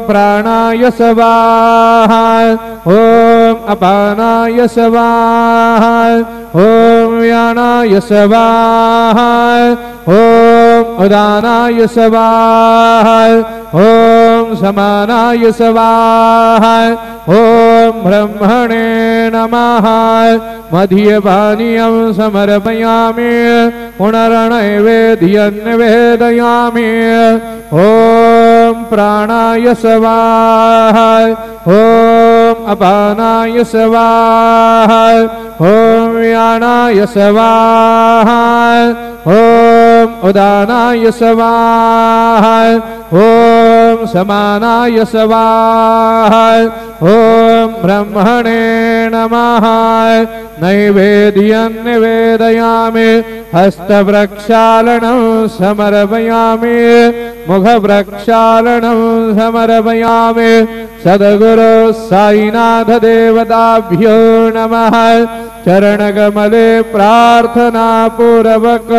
प्राणाय स्वाहा ॐ अपानाय स्वाहा ॐ व्यानाय स्वाहा ॐ उदानाय स्वाहा ॐ समानाय स्वाहा ॐ ब्रह्मणे नमः मध्यपानीयं समर्पयामि पुनर्नैवेद्यं निवेदयामि ॐ प्राणाय स्वाहा ॐ अपानाय स्वाहा ॐ व्यानाय स्वाहा ॐ उदानाय स्वाहा ॐ समानाय स्वाहा ॐ ब्रह्मणे नमः नैवेद्यं निवेदयामि हस्तप्रक्षालनं समर्पयामि मुखप्रक्षालनं समर्पयामि सद्गुरु साईनाथ देवताभ्यो नमः चरणकमले प्रार्थना पूर्वक